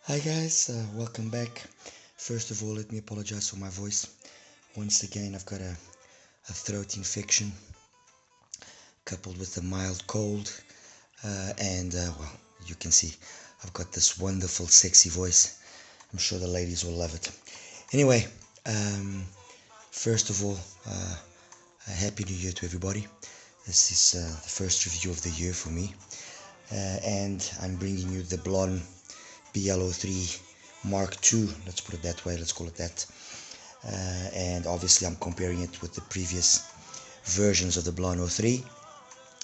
Hi guys, welcome back. First of all, let me apologize for my voice. Once again, I've got a throat infection coupled with a mild cold, and well, you can see I've got this wonderful, sexy voice. I'm sure the ladies will love it. Anyway, first of all, a happy new year to everybody. This is the first review of the year for me, and I'm bringing you the Blon BL03 Mark II, let's put it that way, let's call it that. And obviously I'm comparing it with the previous versions of the Blon 03,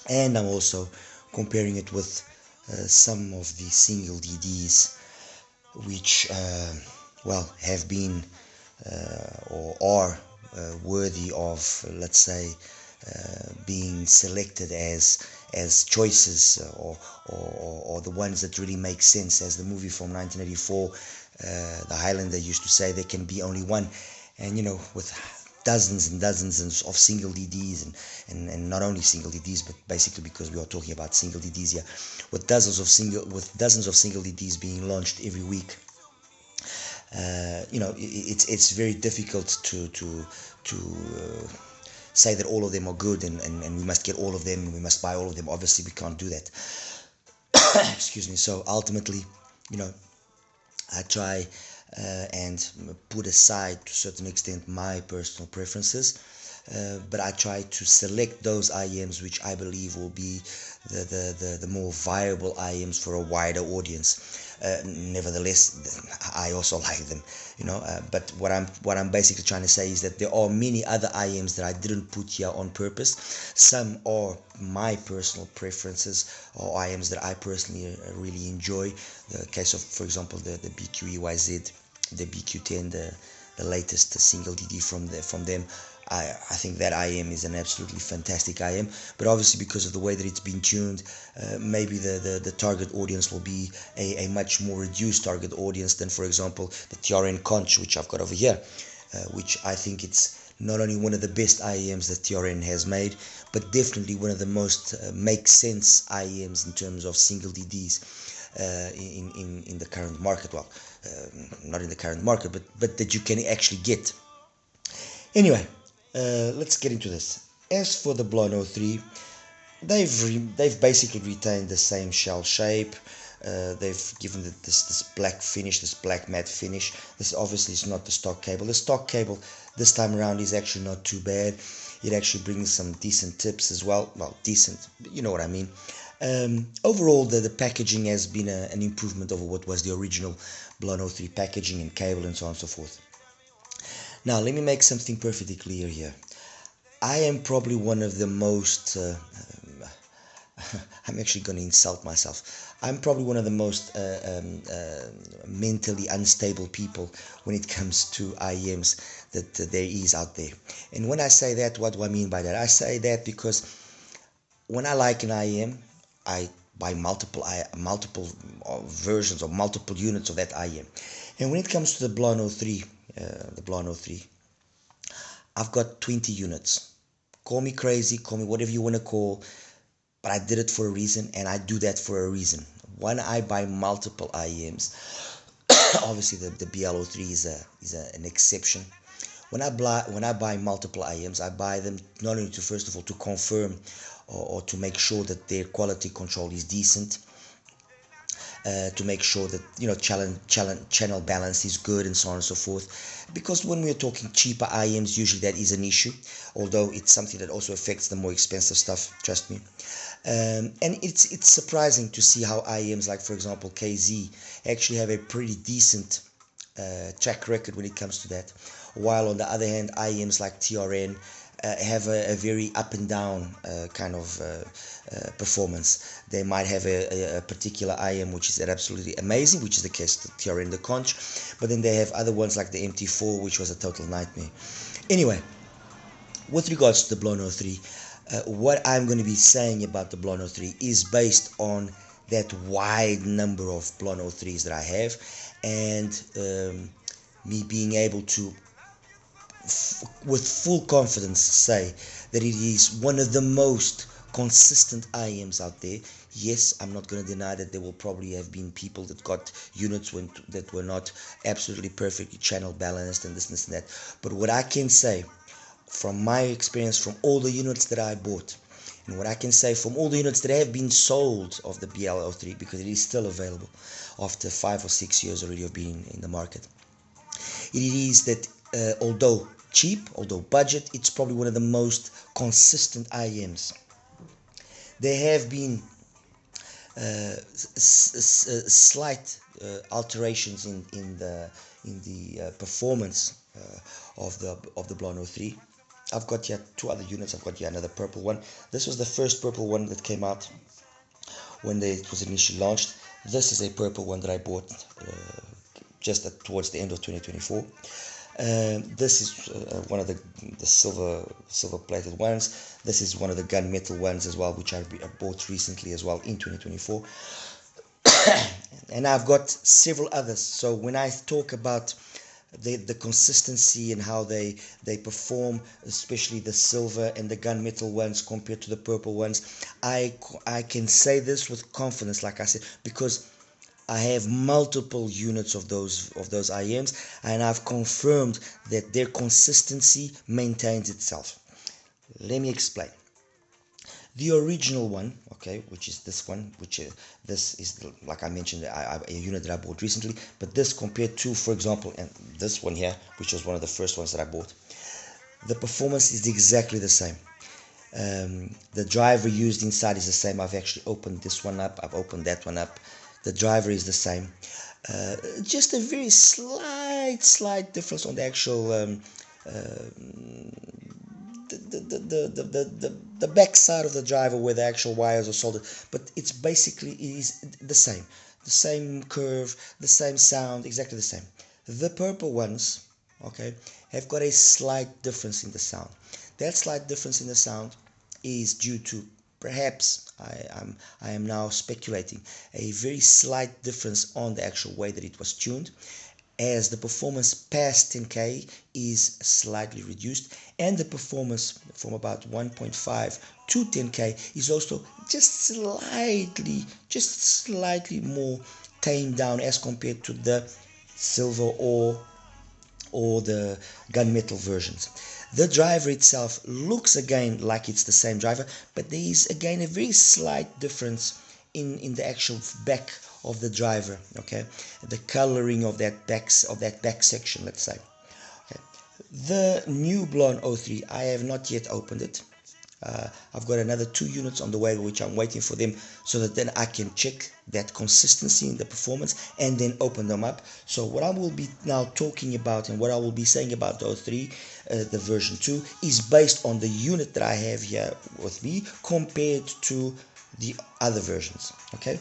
and I'm also comparing it with some of the single DDs which well, have been or are worthy of, let's say, being selected as choices, or the ones that really make sense. As the movie from 1984, the Highlander, used to say, there can be only one. And you know, with dozens and dozens of single DDs, and not only single DDs, but basically, because we are talking about single DDs here, with dozens of single DDs being launched every week, you know, it's very difficult to say that all of them are good, and we must get all of them and we must buy all of them. Obviously we can't do that. Excuse me. So ultimately, you know, I try and put aside to a certain extent my personal preferences, but I try to select those IMs which I believe will be the more viable IMs for a wider audience. Nevertheless, I also like them, you know. But what I'm basically trying to say is that there are many other IMs that I didn't put here on purpose. Some are my personal preferences, or IMs that I personally really enjoy. The case of, for example, the BQ-EYZ, the BQ10, the latest single DD from them. I think that IM is an absolutely fantastic IM, but obviously because of the way that it's been tuned, maybe the target audience will be a much more reduced target audience than, for example, the TRN Conch, which I've got over here, which I think it's not only one of the best IEMs that TRN has made, but definitely one of the most make sense IEMs in terms of single DDs in the current market. Well, not in the current market, but that you can actually get. Anyway, let's get into this. As for the Blon 03, they've basically retained the same shell shape. They've given it this black finish, this black matte finish. This obviously is not the stock cable. The stock cable this time around is actually not too bad. It actually brings some decent tips as well. Well, decent, you know what I mean. Overall, the packaging has been an improvement over what was the original Blon 03 packaging and cable and so on and so forth. Now, let me make something perfectly clear here. I am probably one of the most I'm actually going to insult myself. I'm probably one of the most mentally unstable people when it comes to IEMs that there is out there. And when I say that, what do I mean by that? I say that because when I like an IEM, I buy multiple versions or multiple units of that IEM. And when it comes to the Blon 03, I've got 20 units. Call me crazy, call me whatever you want to call, but I did it for a reason, and I do that for a reason. When I buy multiple IEMs, obviously the BL03 is an exception. When I buy multiple IEMs, I buy them not only to, first of all, to confirm or to make sure that their quality control is decent, to make sure that, you know, channel balance is good, and so on and so forth. Because when we're talking cheaper IEMs, usually that is an issue, although it's something that also affects the more expensive stuff, trust me. And it's surprising to see how IEMs like, for example, KZ actually have a pretty decent track record when it comes to that, while on the other hand, IEMs like TRN have a very up and down kind of performance. They might have a particular IM which is absolutely amazing, which is the case of TRN the Conch, but then they have other ones like the MT4, which was a total nightmare. Anyway, with regards to the Blon 03, what I'm going to be saying about the Blon 03 is based on that wide number of Blon 03s that I have, and me being able to with full confidence say that it is one of the most consistent IEMs out there. Yes, I'm not going to deny that there will probably have been people that got units that were not absolutely perfectly channel balanced and this and that. But what I can say from my experience, from all the units that I bought, and what I can say from all the units that have been sold of the BL03, because it is still available after 5 or 6 years already of being in the market, it is that although cheap, although budget, it's probably one of the most consistent IEMs. There have been slight alterations in the performance of the Blon 03. I've got here 2 other units. I've got here another purple one. This was the first purple one that came out when it was initially launched. This is a purple one that I bought just towards the end of 2024. This is one of the silver plated ones. This is one of the gunmetal ones as well, which I bought recently as well in 2024. And I've got several others. So when I talk about the consistency and how they perform, especially the silver and the gunmetal ones compared to the purple ones, I can say this with confidence, like I said, because I have multiple units of those IEMs, and I've confirmed that their consistency maintains itself. Let me explain. The original one, okay, which is this one, this is, like I mentioned, a unit that I bought recently, but this compared to, for example, and this one here, which was one of the first ones that I bought, the performance is exactly the same. The driver used inside is the same. I've actually opened this one up, I've opened that one up. The driver is the same. Just a very slight difference on the actual the back side of the driver where the actual wires are soldered, but it's basically is the same curve, the same sound, exactly the same. The purple ones, okay, have got a slight difference in the sound. That slight difference in the sound is due to, perhaps, I am now speculating, a very slight difference on the actual way that it was tuned, as the performance past 10k is slightly reduced, and the performance from about 1.5 to 10k is also just slightly more tamed down as compared to the silver or the gunmetal versions. The driver itself looks again like it's the same driver, but there is again a very slight difference in the actual back of the driver, okay, the coloring of that back section, let's say. Okay. The new Blon 03, I have not yet opened it. I've got another 2 units on the way, which I'm waiting for them, so that then I can check that consistency in the performance and then open them up. So what I will be now talking about and what I will be saying about the 03, the version 2, is based on the unit that I have here with me compared to the other versions, okay.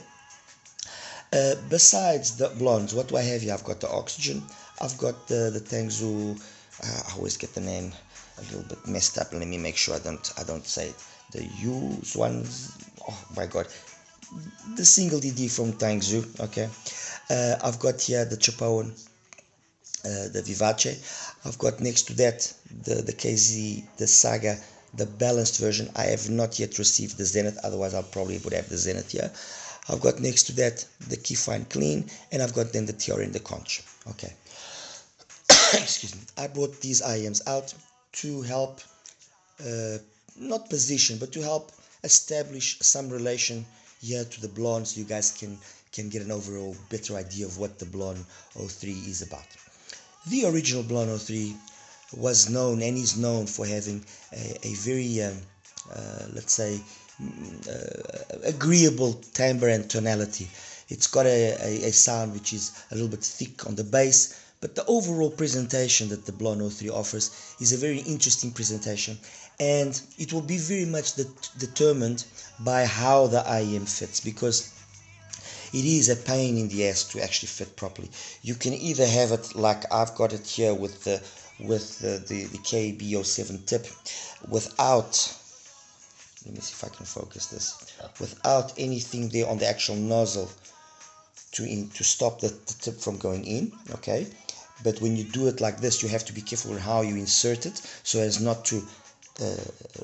Besides the blondes, what do I have here? I've got the oxygen, I've got the Tanchjim, I always get the name a little bit messed up. Let me make sure I don't say it. The used ones, oh my god, the single DD from Tanchjim, okay. I've got here the Tripowin, the Vivace. I've got next to that the KZ, the Saga, the balanced version. I have not yet received the Zenith, otherwise I probably would have the Zenith here. I've got next to that the Kefine clean, and I've got then the TRN Conch. Okay. Excuse me. I brought these IEMs out to help, not position, but to help establish some relation here to the Blon, so you guys can get an overall better idea of what the Blon 03 is about. The original Blon 03 was known and is known for having a very, let's say, agreeable timbre and tonality. It's got a sound which is a little bit thick on the bass, but the overall presentation that the Blon 03 offers is a very interesting presentation, and it will be very much determined by how the IEM fits, because it is a pain in the ass to actually fit properly. You can either have it like I've got it here with the KB07 tip without, let me see if I can focus this, without anything there on the actual nozzle to stop the tip from going in, okay. But when you do it like this, you have to be careful with how you insert it, so as not to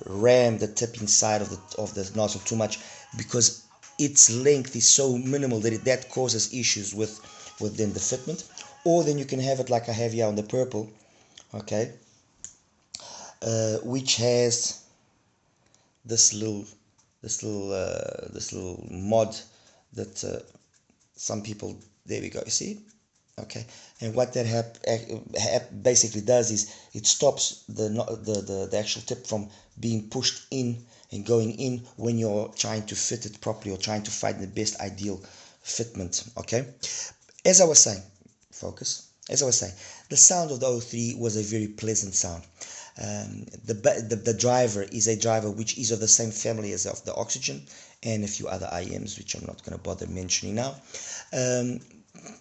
ram the tip inside of the nozzle too much, because its length is so minimal that that causes issues with then the fitment. Or then you can have it like I have here on the purple, okay, which has this little mod that some people, there we go, you see, okay. And what that basically does is it stops the actual tip from being pushed in and going in when you're trying to fit it properly or trying to find the best ideal fitment, okay. As I was saying, focus, as I was saying, the sound of the 03 was a very pleasant sound. The driver is a driver which is of the same family as of the Oxygen and a few other IEMs, which I'm not going to bother mentioning now.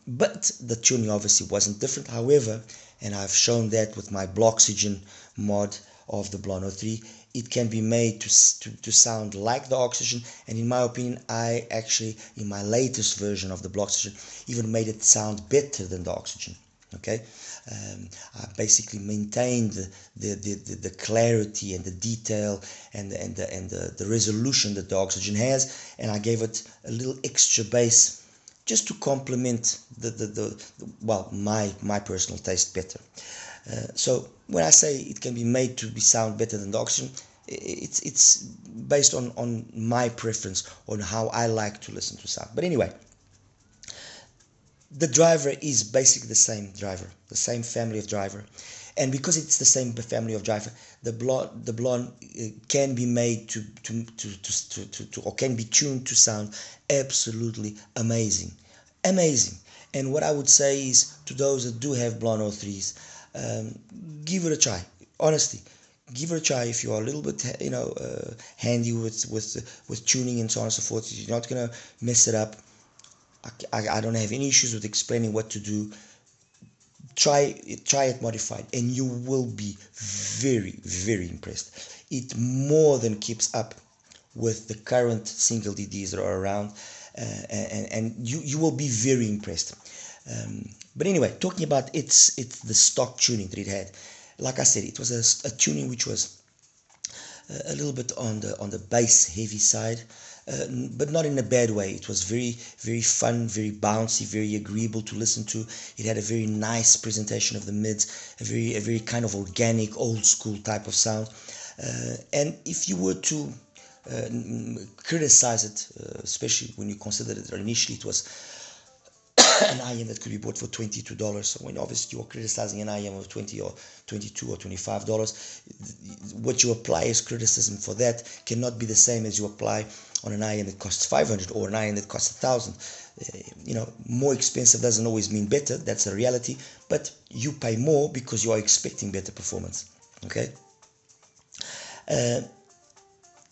But the tuning obviously wasn't different. However, and I've shown that with my Bloxygen mod of the Blon 03, it can be made to sound like the Oxygen. And in my opinion, I actually, in my latest version of the Bloxygen, even made it sound better than the Oxygen. Okay, I basically maintained the clarity and the detail and the resolution that the Oxygen has, and I gave it a little extra bass just to complement well, my personal taste better. So when I say it can be made to sound better than the Oxygen, it's based on my preference, on how I like to listen to sound. But anyway, the driver is basically the same driver, the same family of driver, and because it's the same family of driver, the Blon can be made to or can be tuned to sound absolutely amazing. And what I would say is, to those that do have Blon 03s, give it a try. Honestly, give it a try. If you are a little bit, handy with tuning and so on and so forth, you're not gonna mess it up. I don't have any issues with explaining what to do. Try it modified, and you will be very, very impressed. It more than keeps up with the current single DDs that are around, and you will be very impressed. But anyway, talking about it's the stock tuning that it had. Like I said, it was a tuning which was a little bit on the bass heavy side. But not in a bad way. It was very, very fun, very bouncy, very agreeable to listen to. It had a very nice presentation of the mids, a very kind of organic, old school type of sound. And if you were to criticize it, especially when you consider that initially it was an IM that could be bought for $22. So when obviously you're criticizing an IM of $20 or $22 or $25, what you apply as criticism for that cannot be the same as you apply on an IM that costs $500 or an IM that costs $1,000. More expensive doesn't always mean better. That's a reality. But you pay more because you are expecting better performance. Okay.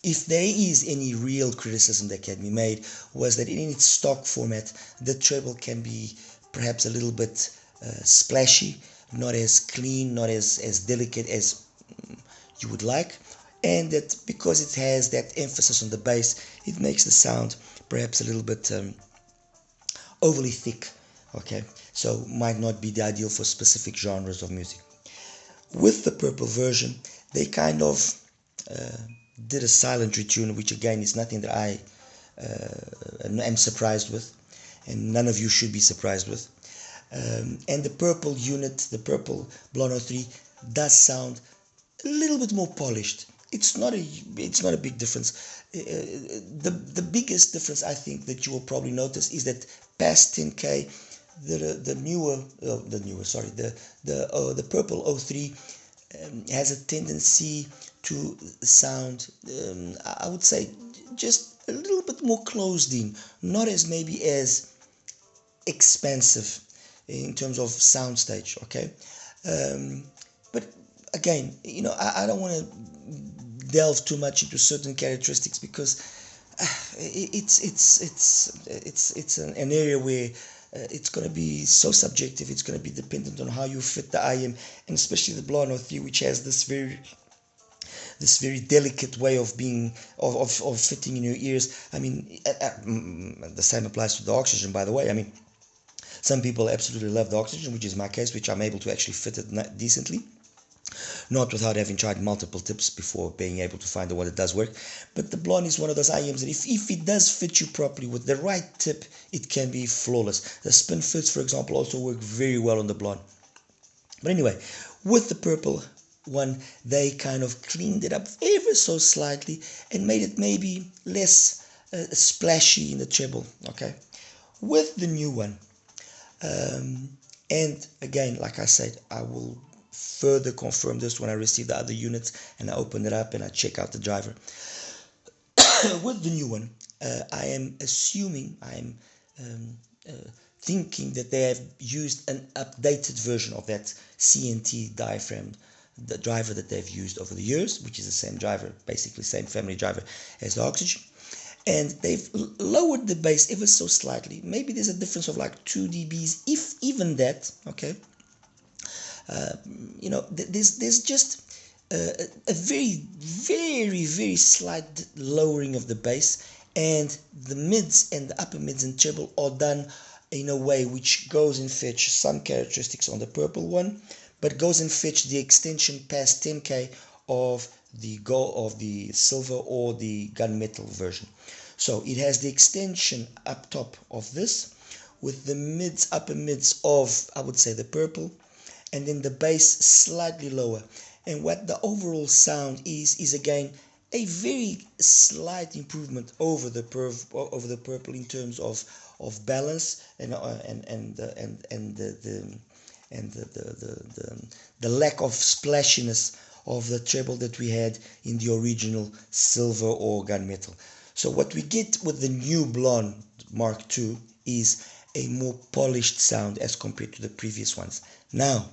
If there is any real criticism that can be made, was that in its stock format, the treble can be perhaps a little bit splashy, not as clean, not as delicate as you would like, and that because it has that emphasis on the bass, it makes the sound perhaps a little bit overly thick. Okay, so might not be the ideal for specific genres of music. With the purple version, they kind of did a silent retune, which again is nothing that I am surprised with, and none of you should be surprised with. And the purple unit, the purple Blon 03, does sound a little bit more polished. It's not a big difference. The biggest difference I think that you will probably notice is that past 10K, the purple 03 has a tendency to sound, I would say, just a little bit more closed in, not as maybe as expansive in terms of soundstage. Okay, but again, I don't want to delve too much into certain characteristics because it's an area where it's going to be so subjective. It's going to be dependent on how you fit the IM, and especially the Blon 03, which has this very delicate way of being of fitting in your ears. I mean, the same applies to the Oxygen, by the way. I mean, some people absolutely love the Oxygen, which is my case, which I'm able to actually fit it decently. not without having tried multiple tips before being able to find the one that does work. But the Blon is one of those IEMs that if it does fit you properly with the right tip, it can be flawless. The spin fits, for example, also work very well on the Blon. But anyway, with the purple one, they kind of cleaned it up ever so slightly and made it maybe less splashy in the treble. Okay, with the new one, and again, like I said, I will further confirm this when I receive the other units and I open it up and I check out the driver. With the new one, I am assuming, thinking that they have used an updated version of that CNT diaphragm, the driver that they've used over the years, which is the same driver, basically same family driver as the Oxygen. And they've lowered the bass ever so slightly. Maybe there's a difference of like 2 dBs, if even that, okay? You know, there's just a very, very, very slight lowering of the bass, and the mids and the upper mids and treble are done in a way which goes and fetch some characteristics on the purple one, but goes and fetch the extension past 10K of the silver or the gunmetal version. So it has the extension up top of this, with the mids, upper mids of, I would say, the purple, and then the bass slightly lower. And what the overall sound is again a very slight improvement over the purple in terms of balance and the lack of splashiness of the treble that we had in the original silver or gunmetal. So what we get with the new Blon Mark II is a more polished sound as compared to the previous ones. Now,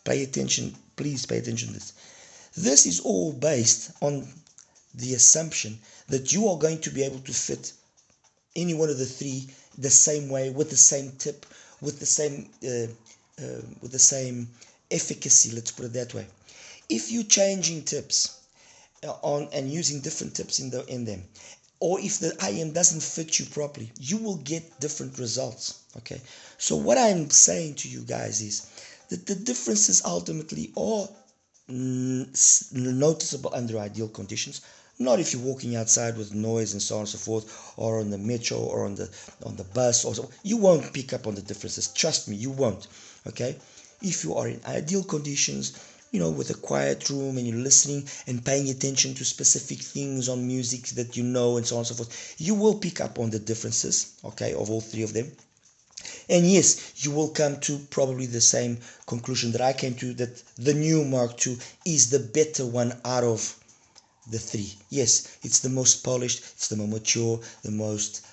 pay attention, please pay attention to this. This is all based on the assumption that you are going to be able to fit any one of the three the same way, with the same tip, with the same efficacy, let's put it that way. If you're changing tips and using different tips in them, or if the IM doesn't fit you properly, you will get different results. Okay, so what I'm saying to you guys is that the differences ultimately are noticeable under ideal conditions. Not if you're walking outside with noise and so on and so forth, or on the metro or on the bus or so. You won't pick up on the differences. Trust me, you won't. Okay, if you are in ideal conditions, you know, with a quiet room and you're listening and paying attention to specific things on music that you know and so on and so forth, you will pick up on the differences, okay, of all three of them. And yes, you will come to probably the same conclusion that I came to, that the new Mark II is the better one out of the three. Yes, it's the most polished, it's the more mature, the most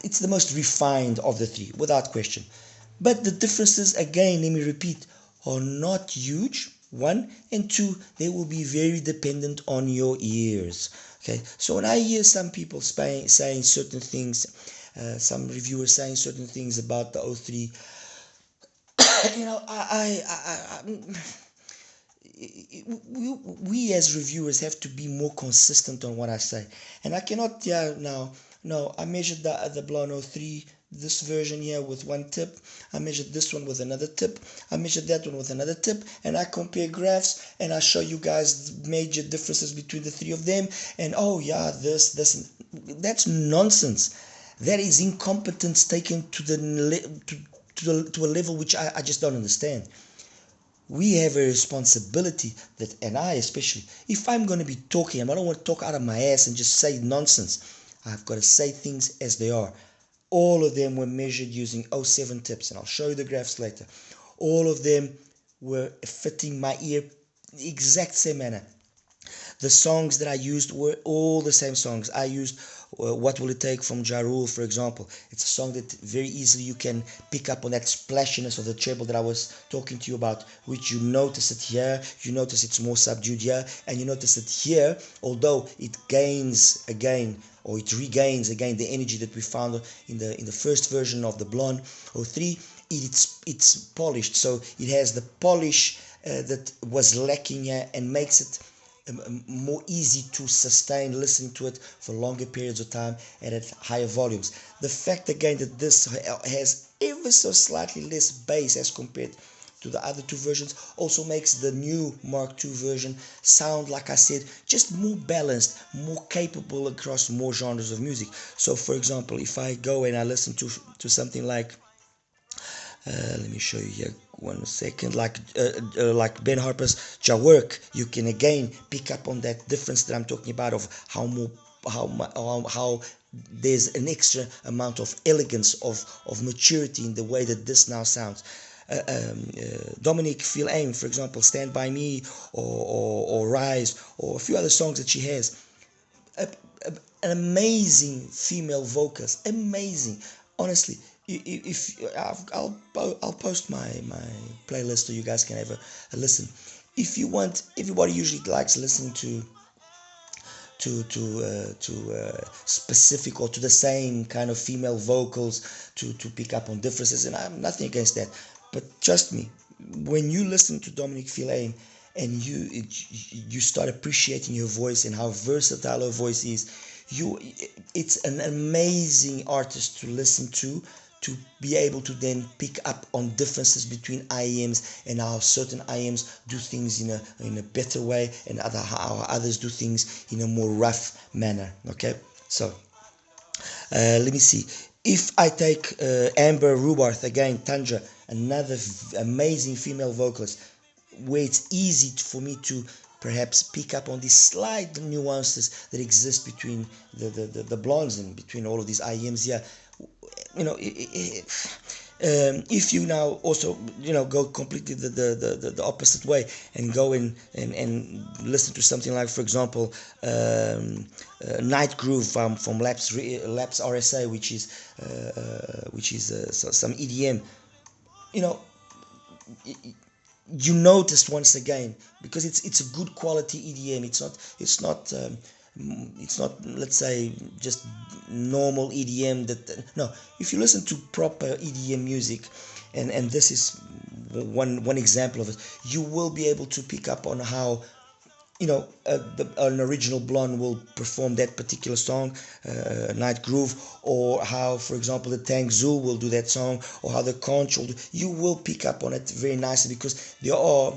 it's the most refined of the three, without question. But the differences, again, let me repeat, are not huge, one, and two, they will be very dependent on your ears. Okay, so when I hear some people saying certain things, some reviewers saying certain things about the 03, you know, we as reviewers have to be more consistent on what I say. And I cannot, no, I measured the Blon 03, this version here, with one tip. I measured this one with another tip. I measured that one with another tip. And I compare graphs and I show you guys the major differences between the three of them. And oh yeah, this, that's nonsense. That is incompetence taken to a level which I just don't understand. We have a responsibility that, and I especially, if I'm going to be talking, I don't want to talk out of my ass and just say nonsense. I've got to say things as they are. All of them were measured using 07 tips, and I'll show you the graphs later. All of them were fitting my ear exact same manner. The songs that I used were all the same songs. I used What Will It Take from Ja Rule, for example. It's a song that very easily you can pick up on that splashiness of the treble that I was talking to you about, which you notice it here, you notice it's more subdued here, and you notice it here, although it gains again, or it regains again, the energy that we found in the first version of the Blon 03. It's polished, so it has the polish that was lacking here, and makes it more easy to sustain listening to it for longer periods of time and at higher volumes. The fact again that this has ever so slightly less bass as compared to the other two versions also makes the new Mark II version sound, like I said, just more balanced, more capable across more genres of music. So for example, if I go and I listen to something like let me show you here 1 second, like Ben Harper's Jawork, you can again pick up on that difference that I'm talking about, of how there's an extra amount of elegance, of maturity in the way that this now sounds. Dominique Fil-Aim, for example, Stand By Me, or Rise, or a few other songs that she has. An amazing female vocalist, amazing. Honestly, if I'll post my playlist so you guys can have a listen. If you want, everybody usually likes listening to specific or to the same kind of female vocals to pick up on differences, and I'm nothing against that. But trust me, when you listen to Dominique Fil-Aim and you start appreciating her voice and how versatile her voice is, it's an amazing artist to listen to be able to then pick up on differences between IEMs and how certain IEMs do things in a better way, and how others do things in a more rough manner. Okay, so let me see. If I take Amber Rubarth, again, Tanya, another amazing female vocalist, where it's easy for me to perhaps pick up on these slight nuances that exist between the blondes and between all of these IEMs here. If you now also go completely the opposite way and go and listen to something like, for example, Night Groove from Laps RSA, which is some EDM, you noticed once again, because it's a good quality EDM. It's not, let's say, just normal EDM. No, if you listen to proper EDM music, and this is one example of it, you will be able to pick up on how an original blonde will perform that particular song, Night Groove, or how, for example, the Tanchjim will do that song, or how the Conch will do. You will pick up on it very nicely, because there are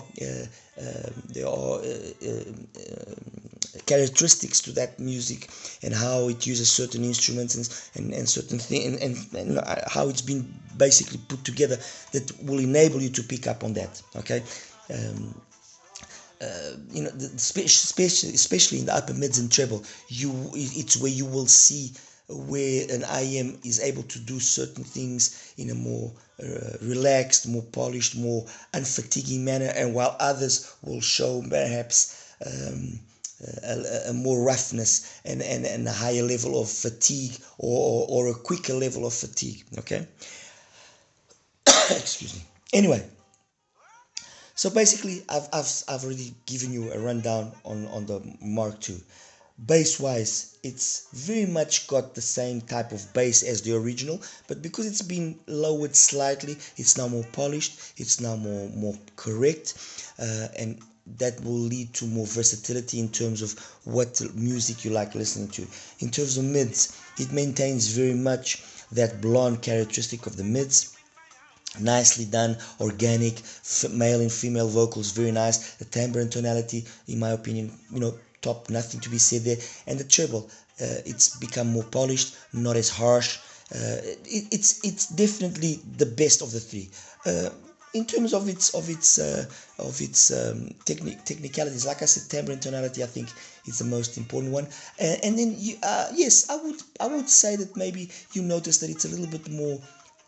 characteristics to that music, and how it uses certain instruments and certain things, and how it's been basically put together, that will enable you to pick up on that. Okay. Especially in the upper mids and treble, it's where you will see where an IM is able to do certain things in a more relaxed, more polished, more unfatiguing manner, and while others will show perhaps a more roughness and a higher level of fatigue, or a quicker level of fatigue. Okay. Excuse me. Anyway. So basically, I've already given you a rundown on the Mark II. Bass-wise, it's very much got the same type of bass as the original, but because it's been lowered slightly, it's now more polished, it's now more correct, and that will lead to more versatility in terms of what music you like listening to. In terms of mids, it maintains very much that blonde characteristic of the mids. Nicely done, organic, male and female vocals, very nice. The timbre and tonality, in my opinion, top, nothing to be said there. And the treble, it's become more polished, not as harsh. It's definitely the best of the three. In terms of its technicalities, like I said, timbre and tonality, I think is the most important one. And then yes, I would say that maybe you notice that it's a little bit more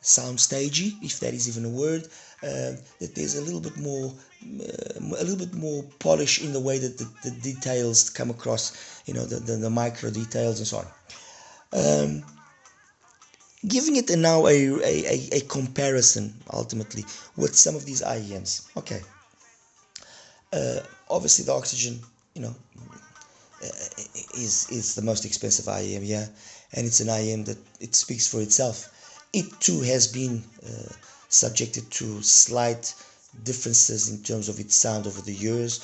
soundstagey, if that is even a word, that there's a little bit more polish in the way that the details come across, the micro details and so on. Giving it now a comparison ultimately with some of these IEMs. Okay, obviously the Oxygen, is the most expensive IEM, yeah, and it's an IEM that it speaks for itself. It too has been subjected to slight differences in terms of its sound over the years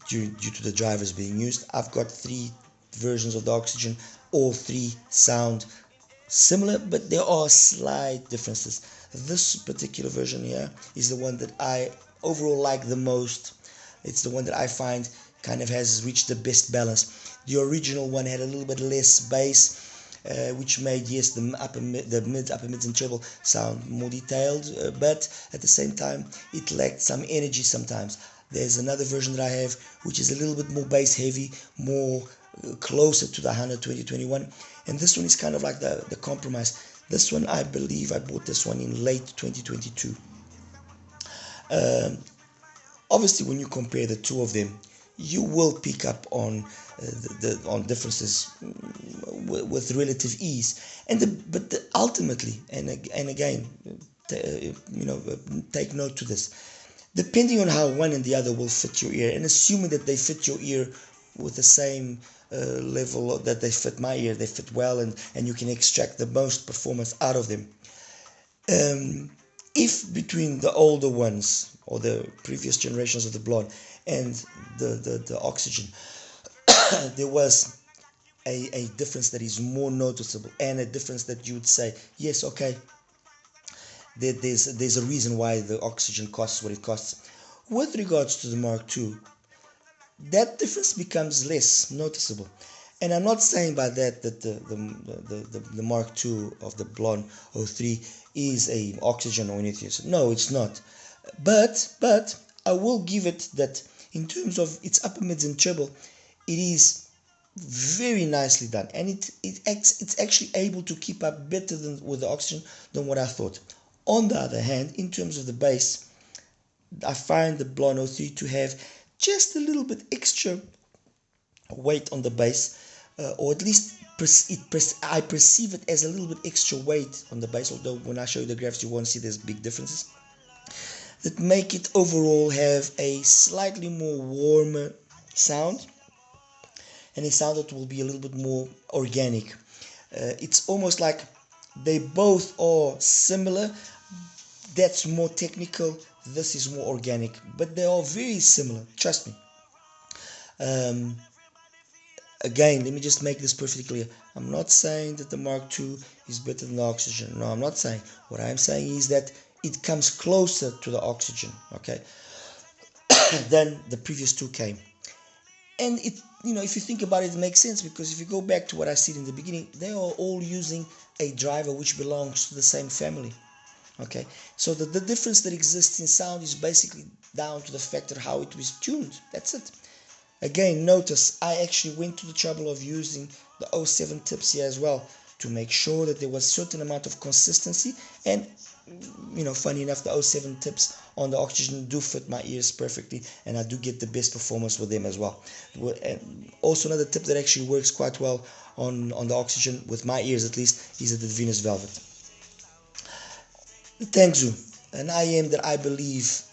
due to the drivers being used. I've got 3 versions of the Oxygen. All 3 sound similar, but there are slight differences. This particular version here is the one that I overall like the most. It's the one that I find kind of has reached the best balance. The original one had a little bit less bass, which made, yes, the mids, upper mids and treble sound more detailed, but at the same time it lacked some energy sometimes. There's another version that I have which is a little bit more bass heavy, more closer to the 120-21, and this one is kind of like the compromise. This one, I believe I bought this one in late 2022. Obviously, when you compare the two of them, you will pick up on on differences with relative ease. But ultimately, and again, take note to this. Depending on how one and the other will fit your ear, and assuming that they fit your ear with the same level that they fit my ear, they fit well, and you can extract the most performance out of them. If between the older ones or the previous generations of the Blon and the Oxygen, there was a difference that is more noticeable, and a difference that you would say, yes, okay, there's a reason why the Oxygen costs what it costs. With regards to the Mark II, that difference becomes less noticeable. And I'm not saying by that the Mark II of the Blon 03 is a Oxygen or anything. No, it's not. But I will give it that in terms of its upper mids and treble, it is very nicely done, and it's actually able to keep up better than with the Oxygen than what I thought. On the other hand, in terms of the bass, I find the Blon 03 to have just a little bit extra weight on the bass, or at least I perceive it as a little bit extra weight on the bass, although when I show you the graphs you won't see there's big differences, that make it overall have a slightly more warmer sound, and a sound that will be a little bit more organic. It's almost like they both are similar. That's more technical, this is more organic, but they are very similar, trust me. Again, let me just make this perfectly clear. I'm not saying that the Mark II is better than the Oxygen. No, I'm not saying. What I'm saying is that it comes closer to the Oxygen, okay, than the previous two came. And it, if you think about it, it makes sense, because if you go back to what I said in the beginning, they are all using a driver which belongs to the same family. Okay, so the difference that exists in sound is basically down to the fact of how it was tuned. That's it. Again, notice I actually went to the trouble of using the 07 tips here as well to make sure that there was a certain amount of consistency, and funny enough, the 07 tips on the Oxygen do fit my ears perfectly, and I do get the best performance with them as well. Also, another tip that actually works quite well on the Oxygen, with my ears at least, is the Venus Velvet. The Tanchjim, an IM that I believe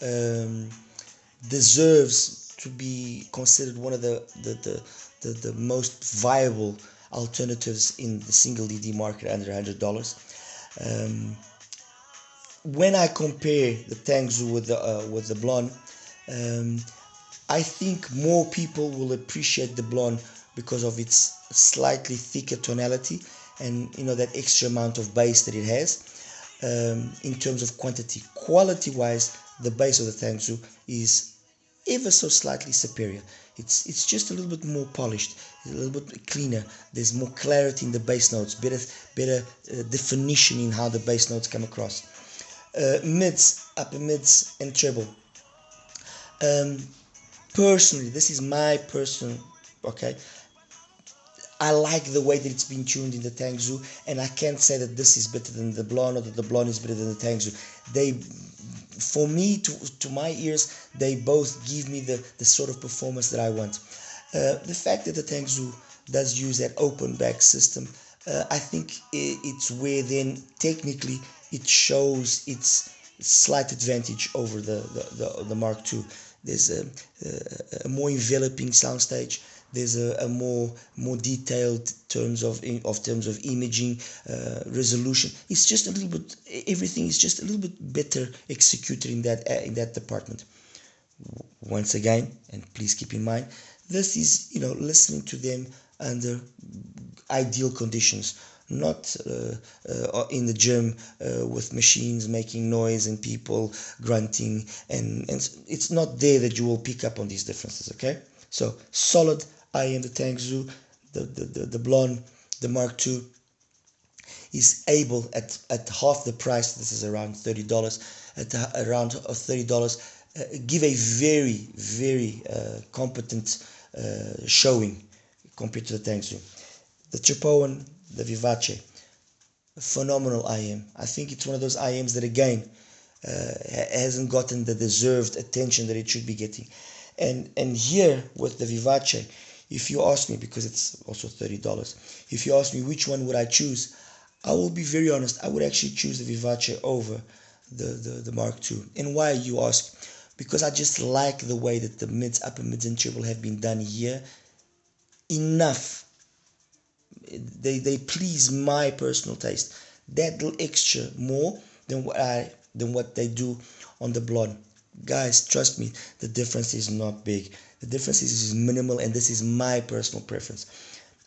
deserves to be considered one of the most viable alternatives in the single DD market under $100. When I compare the Tanchjim with the Blon, I think more people will appreciate the Blon because of its slightly thicker tonality and that extra amount of bass that it has. In terms of quantity, quality-wise, the bass of the Tanchjim is ever so slightly superior. It's just a little bit more polished, a little bit cleaner. There's more clarity in the bass notes, better definition in how the bass notes come across. Mids, upper mids, and treble. Personally, this is my personal, okay, I like the way that it's been tuned in the Tanchjim, and I can't say that this is better than the Blon or that the Blon is better than the Tanchjim. For me, to my ears, they both give me the sort of performance that I want. The fact that the Tanchjim does use that open back system, I think it's where then technically it shows its slight advantage over the Mark II. There's a more enveloping soundstage. There's a more detailed terms of imaging, resolution. It's just a little bit, everything is just a little bit better executed in that department. Once again, and please keep in mind, this is listening to them under ideal conditions. not in the gym with machines making noise and people grunting, and it's not there that you will pick up on these differences. Okay, so solid IM, the Tanchjim, the Blon, the Mark II is able at half the price. This is around $30. At around $30, give a very competent showing compared to the Tanchjim. The Tripowin, the Vivace, phenomenal IM. I think it's one of those IMs that again hasn't gotten the deserved attention that it should be getting. And here with the Vivace, if you ask me, because it's also $30, if you ask me which one would I choose, I will be very honest, I would actually choose the Vivace over the Mark II. And why, you ask? Because I just like the way that the mids, upper mids and treble have been done here. Enough. They please my personal taste. That little extra more than what they do on the Blon. Guys, trust me, the difference is not big. The difference is minimal, and this is my personal preference.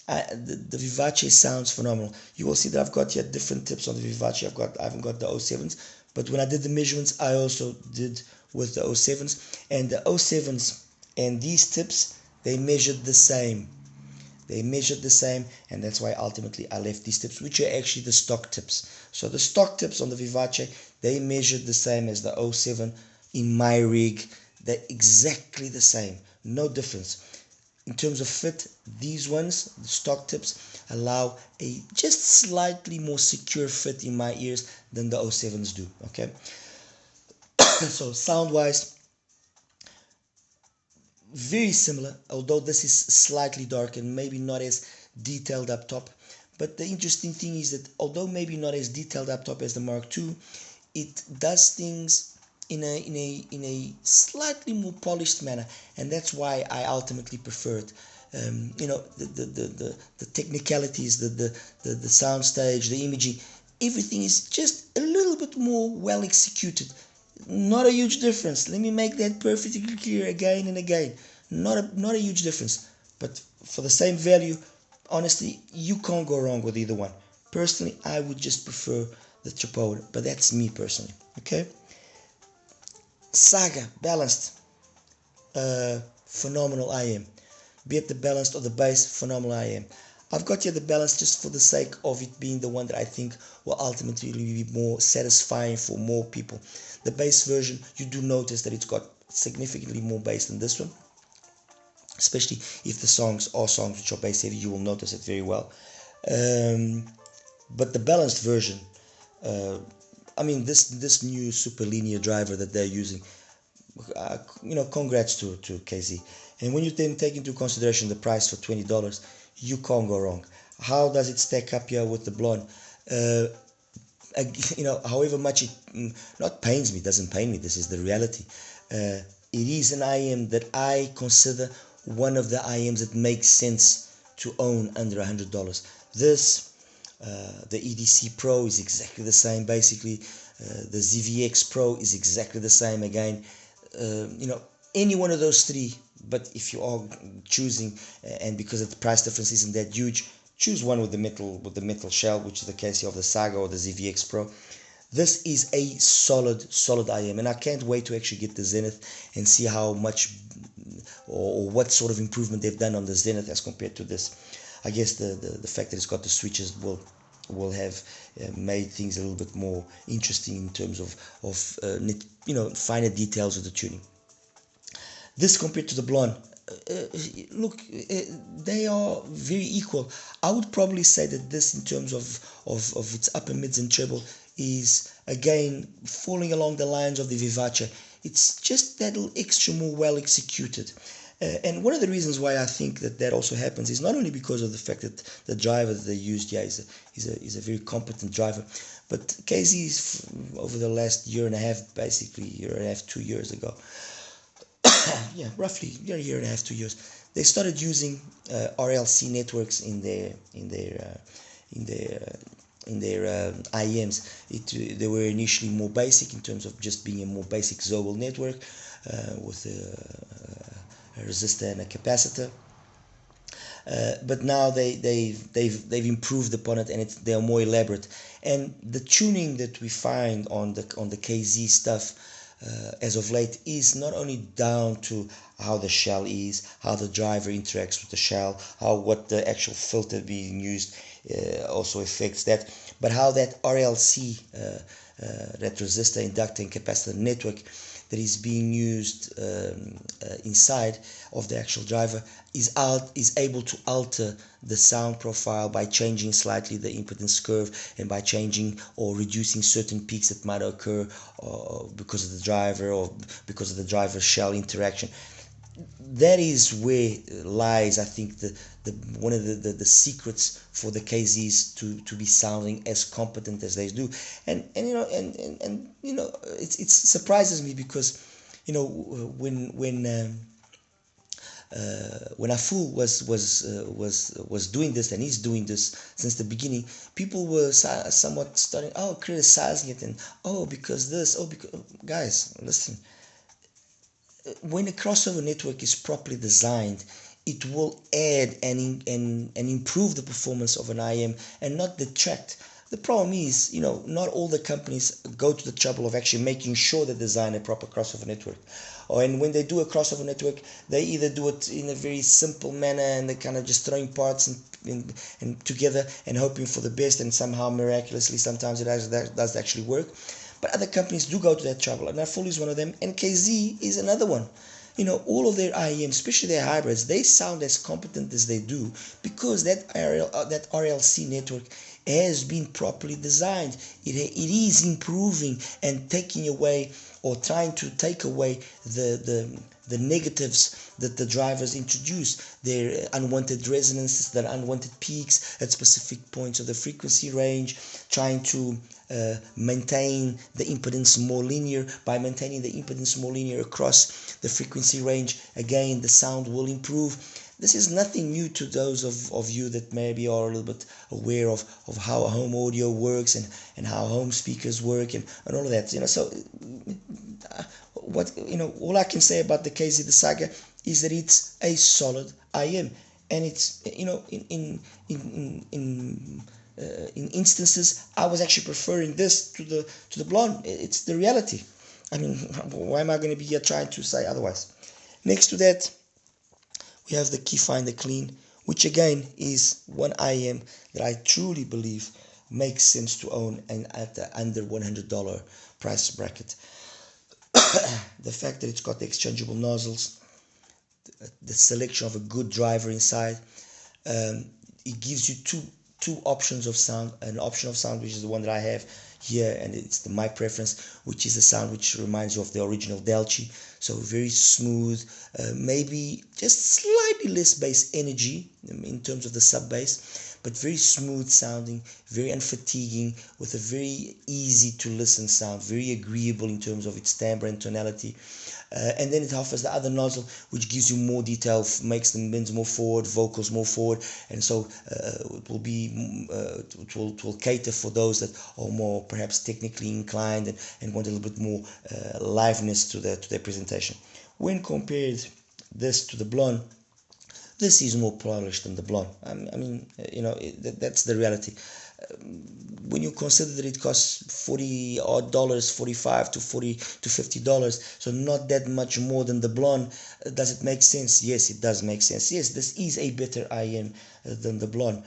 The Vivace sounds phenomenal. You will see that I've got here different tips on the Vivace. I haven't got the 07s, but when I did the measurements, I also did with the 07s, and the 07s and these tips, they measured the same. They measured the same, and that's why ultimately I left these tips, which are actually the stock tips. So the stock tips on the Vivace, they measured the same as the 07 in my rig. They're exactly the same, no difference. In terms of fit, these ones, the stock tips, allow a just slightly more secure fit in my ears than the 07s do, okay? So sound-wise, very similar, although this is slightly darker and maybe not as detailed up top. But the interesting thing is that although maybe not as detailed up top as the Mark II, it does things in a slightly more polished manner, and that's why I ultimately prefer it. You know, the technicalities, the sound stage, the imaging, everything is just a little bit more well executed. Not a huge difference. Let me make that perfectly clear again and again. Not a huge difference, but for the same value, honestly, you can't go wrong with either one. Personally, I would just prefer the Tripowin, but that's me personally. Okay. Saga, balanced, phenomenal IM. Be it the balanced or the bass, phenomenal IM. I've got here the balance just for the sake of it being the one that I think will ultimately be more satisfying for more people. The bass version, you do notice that it's got significantly more bass than this one, especially if the songs are songs which are bass heavy. You will notice it very well. But the balanced version, I mean, this new super linear driver that they're using, you know, congrats to KZ. And when you then take into consideration the price for $20, you can't go wrong. How does it stack up here with the Blon? You know, however much it not pains me, doesn't pain me, this is the reality. It is an IM that I consider one of the IMs that makes sense to own under $100. This, the EDC Pro is exactly the same basically. The ZVX Pro is exactly the same again. You know, any one of those three, but if you are choosing, and because the price difference isn't that huge, choose one with the metal shell, which is the case of the Saga or the ZVX Pro. This is a solid IM, and I can't wait to actually get the Zenith and see how much or what sort of improvement they've done on the Zenith as compared to this. I guess the fact that it's got the switches will have made things a little bit more interesting in terms of you know, finer details of the tuning. This compared to the Blon, look, they are very equal. I would probably say that this, in terms of its upper mids and treble, is again falling along the lines of the Vivace. It's just that little extra more well executed. And one of the reasons why I think that also happens is not only because of the fact that the driver that they used here is a very competent driver, but KZ, over the last year and a half, basically year and a half, 2 years ago, yeah, roughly year and a half, 2 years, they started using RLC networks in their IEMs. They were initially more basic in terms of just being a more basic Zobel network with a resistor and a capacitor. but now they've improved upon it, and they are more elaborate. And the tuning that we find on the KZ stuff as of late is not only down to how the shell is, how the driver interacts with the shell, what the actual filter being used also affects that, but how that RLC, that resistor, inductor, and capacitor network that is being used inside of the actual driver is able to alter the sound profile by changing slightly the impedance curve, and by changing or reducing certain peaks that might occur because of the driver, or because of the driver shell interaction. That is where lies, I think, one of the secrets for the KZs to be sounding as competent as they do. And you know, and you know, it surprises me, because you know, when Aful was doing this, and he's doing this since the beginning, people were somewhat starting criticizing it, and because this, because guys, listen. When a crossover network is properly designed, it will add and improve the performance of an IM and not detract. The problem is, you know, not all the companies go to the trouble of actually making sure they design a proper crossover network. And when they do a crossover network, they either do it in a very simple manner, and they kind of just throwing parts and together and hoping for the best, and somehow miraculously sometimes it does actually work. But other companies do go to that trouble, and Aful is one of them, and KZ is another one. You know, all of their IEMs, especially their hybrids, they sound as competent as they do because that RLC network has been properly designed. It is improving and taking away, or trying to take away, the negatives that the drivers introduce, their unwanted resonances, their unwanted peaks at specific points of the frequency range, trying to maintain the impedance more linear. By maintaining the impedance more linear across the frequency range, again, the sound will improve. This is nothing new to those of you that maybe are a little bit aware of how home audio works, and how home speakers work, and all of that. You know, so all I can say about the KZ Saga is that it's a solid IM, and it's, you know, in instances I was actually preferring this to the Blon. It's the reality. I mean, why am I going to be here trying to say otherwise? Next to that, we have the Kefine, the Clean, which again is one IM that I truly believe makes sense to own, and at the under $100 price bracket. The fact that it's got the exchangeable nozzles, the selection of a good driver inside, it gives you two options of sound. An option of sound, which is the one that I have here, and it's my preference, which is a sound which reminds you of the original Delci. So very smooth, maybe just slightly less bass energy in terms of the sub bass, but very smooth sounding, very unfatiguing, with a very easy to listen sound, very agreeable in terms of its timbre and tonality. And then it offers the other nozzle, which gives you more detail, makes the mids more forward, vocals more forward, and so it will cater for those that are more perhaps technically inclined and want a little bit more liveliness to their presentation. When compared this to the Blon, this is more polished than the Blon. I mean, you know, that's the reality. When you consider that it costs $40 odd, $45 to $40 to $50, so not that much more than the Blon, does it make sense? Yes, it does make sense. Yes, this is a better IM than the Blon.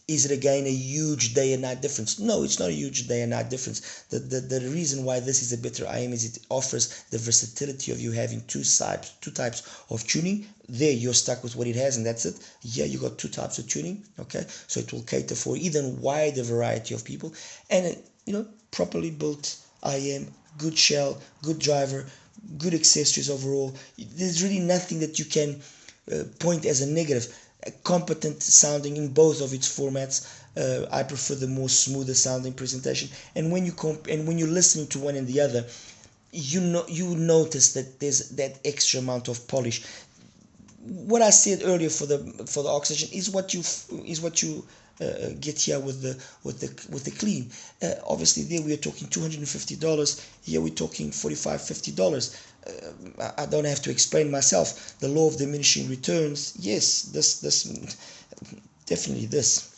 Is it again a huge day and night difference? No, it's not a huge day and night difference. The reason why this is a better IM is it offers the versatility of you having two types of tuning. There you're stuck with what it has, and that's it. Here you got two types of tuning, okay? So it will cater for even wider variety of people, and you know, properly built IM, good shell, good driver, good accessories overall. There's really nothing that you can point as a negative. Competent sounding in both of its formats. I prefer the more smoother sounding presentation, and when you're listening to one and the other, you notice that there's that extra amount of polish. What I said earlier for the oxygen is what you get here with the Clean. Obviously there we are talking $250. Here we're talking $45-50. I don't have to explain myself. The law of diminishing returns. Yes, this definitely this.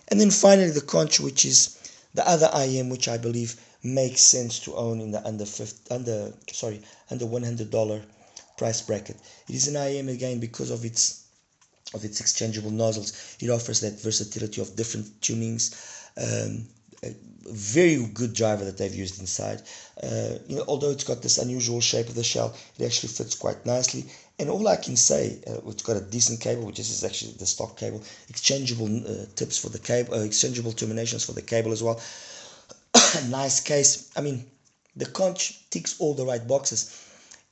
And then finally the Conch, which is the other IM, which I believe makes sense to own in the under $100 price bracket. It is an IM again because of its exchangeable nozzles. It offers that versatility of different tunings. A very good driver that they've used inside. Although it's got this unusual shape of the shell, it actually fits quite nicely. And all I can say, it's got a decent cable, which is actually the stock cable. Exchangeable tips for the cable, exchangeable terminations for the cable as well. Nice case. I mean, the Conch ticks all the right boxes.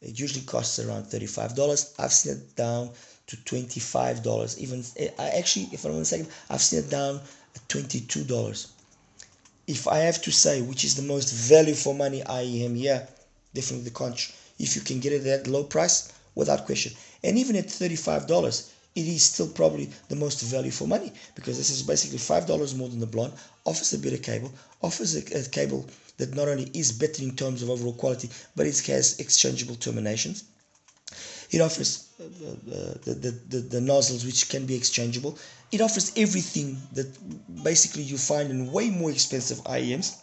It usually costs around $35. I've seen it down to $25. Even actually, if I'm mistaken, I've seen it down at $22. If I have to say which is the most value for money IEM here, definitely the Conch. If you can get it at low price, without question. And even at $35, it is still probably the most value for money, because this is basically $5 more than the Blon, offers a better cable, offers a cable that not only is better in terms of overall quality, but it has exchangeable terminations. It offers the nozzles, which can be exchangeable. It offers everything that basically you find in way more expensive IEMs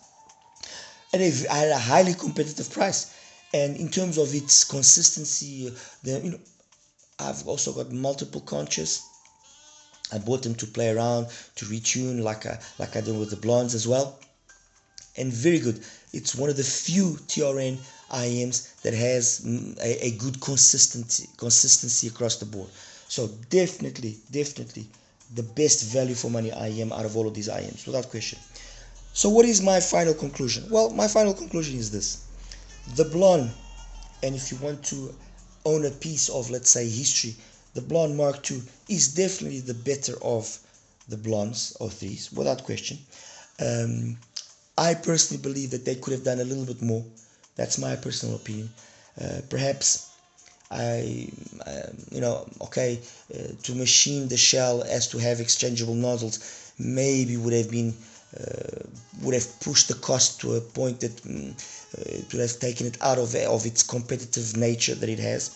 at a highly competitive price. And in terms of its consistency, I've also got multiple Conches. I bought them to play around, to retune, like I did with the Blondes as well. And very good. It's one of the few TRN IEMs that has a good consistency across the board. So definitely the best value for money IEM out of all of these IEMs, without question. So what is my final conclusion? Well, my final conclusion is this. The Blon, and if you want to own a piece of, let's say, history, the Blon Mark II is definitely the better of the Blons or 3s, without question. I personally believe that they could have done a little bit more. That's my personal opinion. Perhaps to machine the shell as to have exchangeable nozzles maybe would have pushed the cost to a point that it would have taken it out of its competitive nature that it has.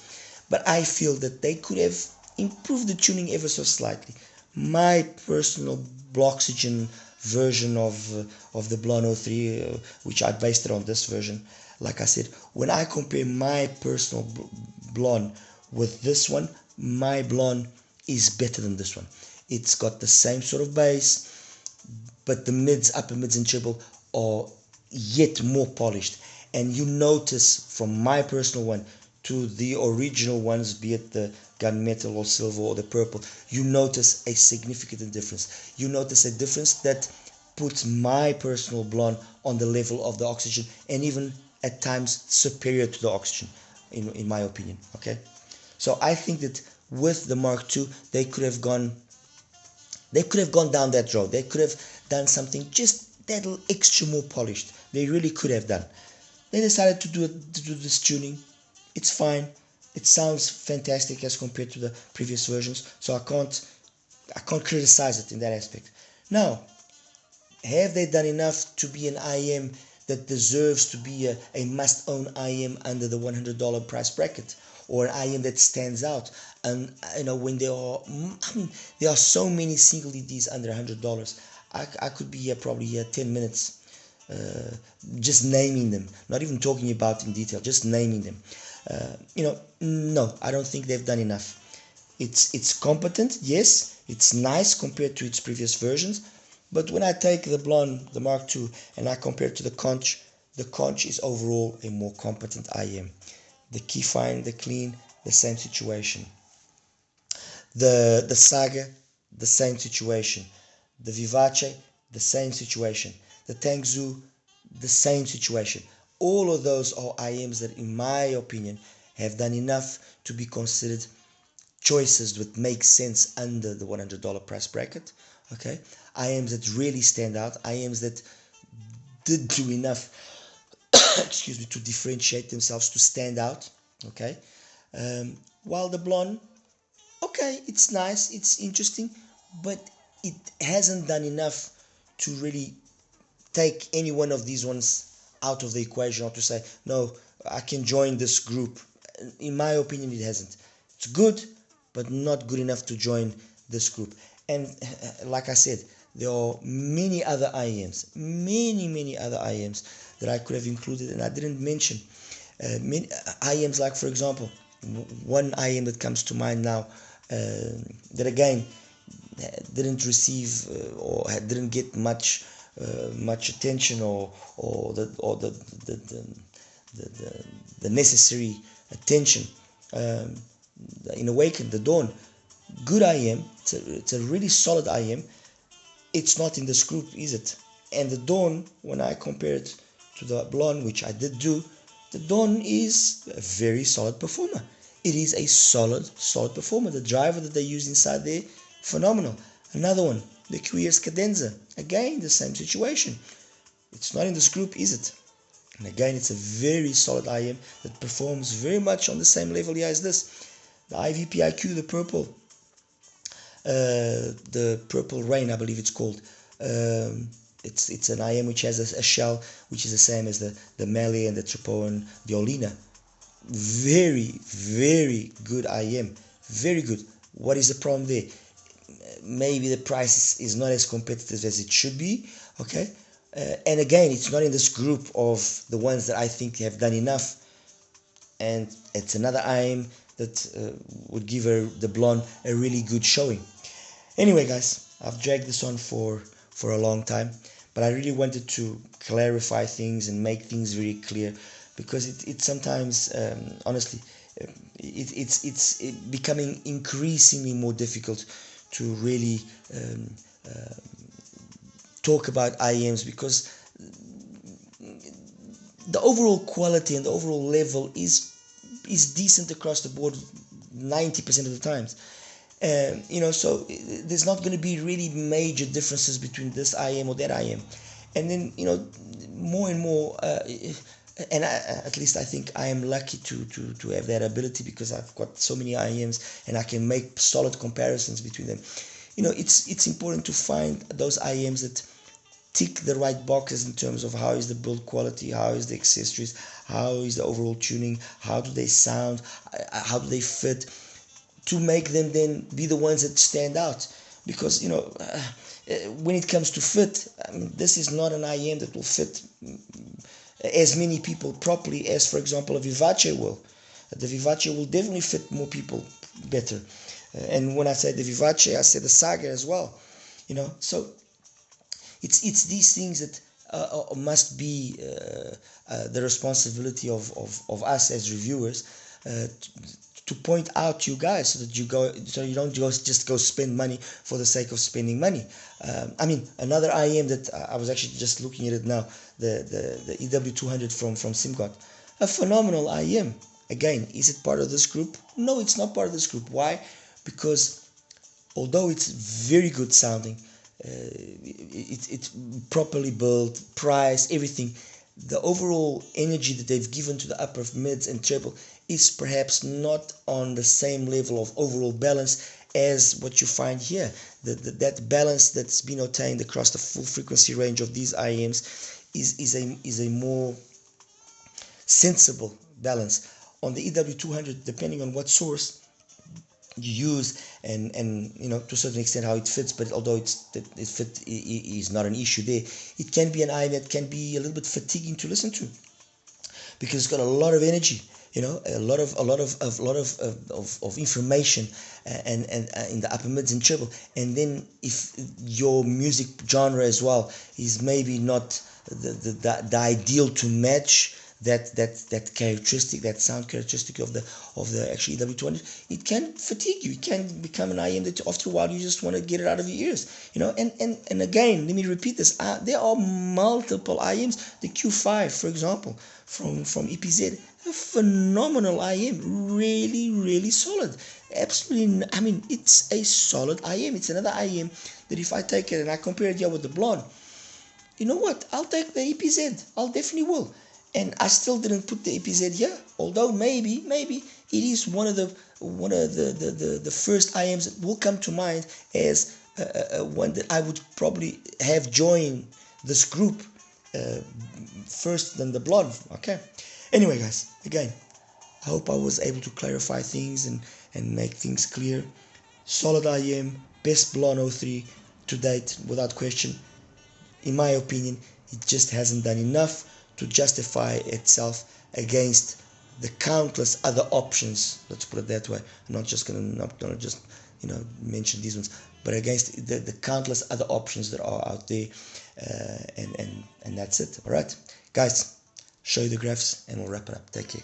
But I feel that they could have improved the tuning ever so slightly. My personal Bloxygen version of the Blon 03, which I based it on this version. Like I said, when I compare my personal Blon with this one, my Blon is better than this one. It's got the same sort of bass, but the mids, upper mids and treble are yet more polished. And you notice from my personal one to the original ones, be it the gunmetal or silver or the purple, you notice a significant difference. You notice a difference that puts my personal Blon on the level of the Oxygen, and even at times superior to the Oxygen, in my opinion. Okay, so I think that with the Mark II, they could have gone down that road. They could have done something just that little extra more polished. They really could have done. They decided to do this tuning. It's fine. It sounds fantastic as compared to the previous versions, so I can't criticize it in that aspect. Now, have they done enough to be an IM that deserves to be a must-own IM under the $100 price bracket, or an IM that stands out? And when there are so many single EDs under $100, I could be here probably 10 minutes just naming them, not even talking about in detail, just naming them. No, I don't think they've done enough. It's competent, yes, it's nice compared to its previous versions, but when I take the Blon, the Mark II, and I compare it to the Conch is overall a more competent IM. The Kefine, the Clean, the same situation. The Saga, the same situation. The Vivace, the same situation. The Tanchjim, the same situation. All of those are IMs that, in my opinion, have done enough to be considered choices that make sense under the $100 price bracket. Okay, IMs that really stand out, IMs that did do enough excuse me, to differentiate themselves, to stand out. Okay, while the Blon, okay, it's nice, it's interesting, but it hasn't done enough to really take any one of these ones out of the equation, or to say, no, I can join this group. in my opinion, it hasn't. It's good, but not good enough to join this group. And like I said, there are many other IEMs, many other IEMs that I could have included and I didn't mention. Many IEMs, like for example, one IEM that comes to mind now, that again didn't receive or didn't get much attention or the necessary attention. In Awaken, the Dawn, good IEM. It's a really solid IEM. It's not in this group, is it? And the Dawn, when I compare it to the Blon, which I did do, the Dawn is a very solid performer. It is a solid performer. The driver that they use inside there, phenomenal. Another one, the QES Cadenza. Again, the same situation. It's not in this group, is it? And again, it's a very solid IEM that performs very much on the same level here as this. The IVPIQ, the purple rain, I believe it's called. It's an IM which has a shell which is the same as the Melee and the Tripowin violina. Very good IM. Very good. What is the problem there? Maybe the price is not as competitive as it should be. Okay. And again, it's not in this group of the ones that I think have done enough. And it's another IM that would give the Blon a really good showing. Anyway, guys, I've dragged this on for a long time, but I really wanted to clarify things and make things very clear, because it sometimes, honestly, it's becoming increasingly more difficult to really talk about IEMs, because the overall quality and the overall level is decent across the board 90% of the times. So there's not going to be really major differences between this IM or that IM. And then, more and more, and at least I think I am lucky to have that ability, because I've got so many IMs and I can make solid comparisons between them. It's important to find those IMs that tick the right boxes in terms of how is the build quality, how is the accessories, how is the overall tuning, how do they sound, how do they fit, to make them then be the ones that stand out. Because when it comes to fit, this is not an IM that will fit as many people properly as, for example, a Vivace will. The Vivace will definitely fit more people better. And when I say the Vivace, I say the Saga as well. So it's these things that must be the responsibility of us as reviewers, to point out to you guys, so that you don't just go spend money for the sake of spending money. Another IM that I was actually just looking at it now, the EW200 from SimGod, a phenomenal IM. Again, is it part of this group? No, it's not part of this group. Why? Because although it's very good sounding, it's properly built, price, everything, the overall energy that they've given to the upper mids and treble is perhaps not on the same level of overall balance as what you find here. That balance that's been obtained across the full frequency range of these IEMs is a more sensible balance. On the EW200, depending on what source you use and to a certain extent how it fits, but although it fit is not an issue there, it can be an IM that can be a little bit fatiguing to listen to, because it's got a lot of energy, a lot of information and in the upper mids and treble. And then if your music genre as well is maybe not the ideal to match that characteristic, that sound characteristic of the actual EW200, it can fatigue you. It can become an IM that after a while you just want to get it out of your ears, and again, let me repeat this, there are multiple IMs. The Q5, for example, from EPZ, a phenomenal IM, really solid, absolutely. It's a solid IM. It's another IM that if I take it and I compare it here with the Blon, you know what, I'll take the EPZ. I'll definitely will. And I still didn't put the EPZ here, although maybe it is one of the first IMs that will come to mind as one that I would probably have joined this group first than the Blon. Okay. Anyway, guys, again, I hope I was able to clarify things and make things clear. Solid IM, best Blon 03 to date, without question. In my opinion, it just hasn't done enough to justify itself against the countless other options. Let's put it that way. I'm not gonna just mention these ones, but against the countless other options that are out there, and that's it. All right, guys, show you the graphs and we'll wrap it up. Take care.